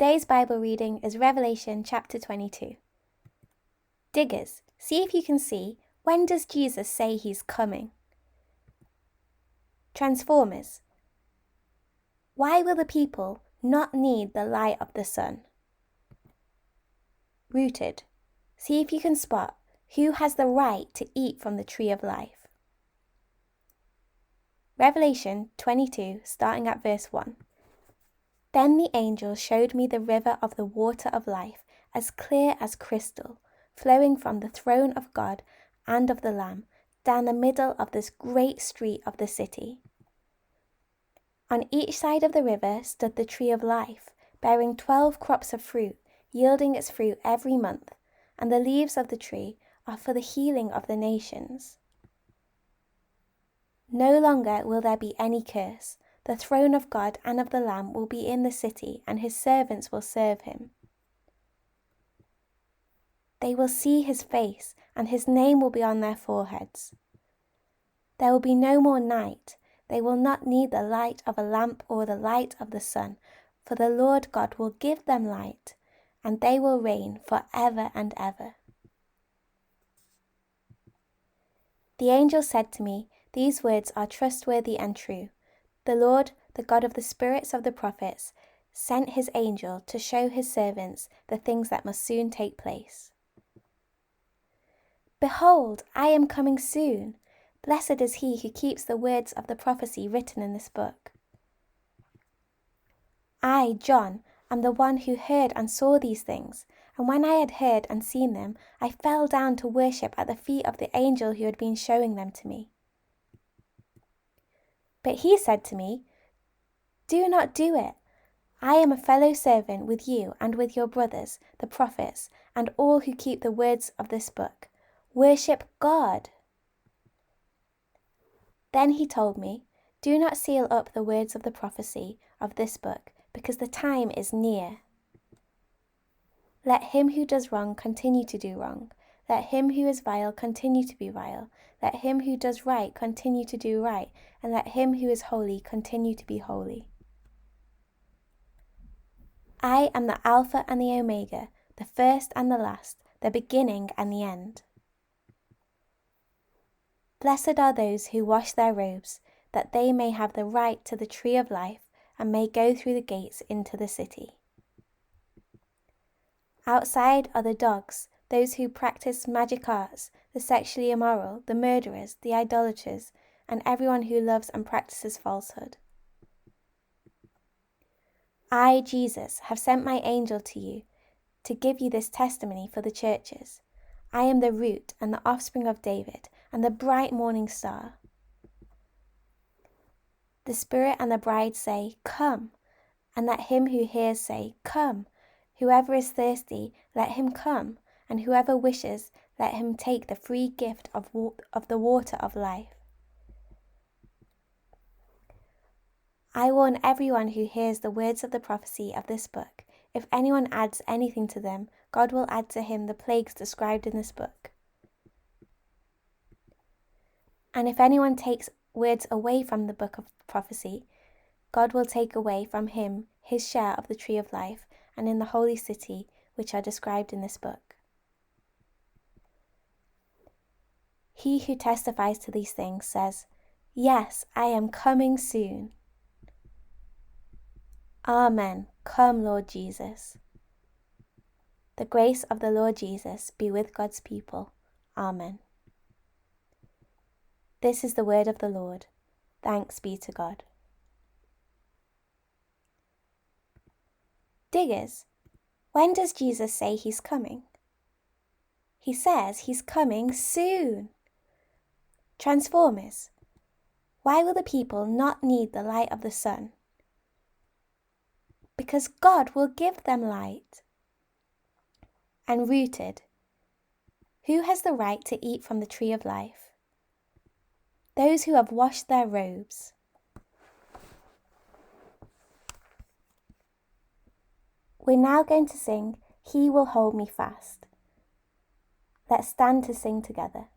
Today's Bible reading is Revelation chapter 22. Diggers, see if you can see, when does Jesus say he's coming? Transformers, why will the people not need the light of the sun? Rooted, see if you can spot who has the right to eat from the tree of life. Revelation 22, starting at verse 1. Then the angel showed me the river of the water of life, as clear as crystal, flowing from the throne of God and of the Lamb, down the middle of this great street of the city. On each side of the river stood the tree of life, bearing 12 crops of fruit, yielding its fruit every month, and the leaves of the tree are for the healing of the nations. No longer will there be any curse. The throne of God and of the Lamb will be in the city, and his servants will serve him. They will see his face, and his name will be on their foreheads. There will be no more night. They will not need the light of a lamp or the light of the sun, for the Lord God will give them light, and they will reign forever and ever. The angel said to me, "These words are trustworthy and true. The Lord, the God of the spirits of the prophets, sent his angel to show his servants the things that must soon take place." Behold, I am coming soon. Blessed is he who keeps the words of the prophecy written in this book. I, John, am the one who heard and saw these things, and when I had heard and seen them, I fell down to worship at the feet of the angel who had been showing them to me. But he said to me, "Do not do it. I am a fellow servant with you and with your brothers, the prophets, and all who keep the words of this book. Worship God." Then he told me, "Do not seal up the words of the prophecy of this book, because the time is near. Let him who does wrong continue to do wrong. Let him who is vile continue to be vile. Let him who does right continue to do right, and let him who is holy continue to be holy. I am the Alpha and the Omega, the first and the last, the beginning and the end. Blessed are those who wash their robes, that they may have the right to the tree of life and may go through the gates into the city. Outside are the dogs, those who practice magic arts, the sexually immoral, the murderers, the idolaters, and everyone who loves and practices falsehood. I, Jesus, have sent my angel to you to give you this testimony for the churches. I am the root and the offspring of David, and the bright morning star. The Spirit and the bride say, "Come," and let him who hears say, "Come." Whoever is thirsty, let him come, and whoever wishes, let him take the free gift of the water of life. I warn everyone who hears the words of the prophecy of this book. If anyone adds anything to them, God will add to him the plagues described in this book. And if anyone takes words away from the book of prophecy, God will take away from him his share of the tree of life and in the holy city which are described in this book. He who testifies to these things says, "Yes, I am coming soon." Amen. Come, Lord Jesus. The grace of the Lord Jesus be with God's people. Amen. This is the word of the Lord. Thanks be to God. Diggers, when does Jesus say he's coming? He says he's coming soon. Transformers, why will the people not need the light of the sun? Because God will give them light. And rooted, who has the right to eat from the tree of life? Those who have washed their robes. We're now going to sing, "He Will Hold Me Fast." Let's stand to sing together.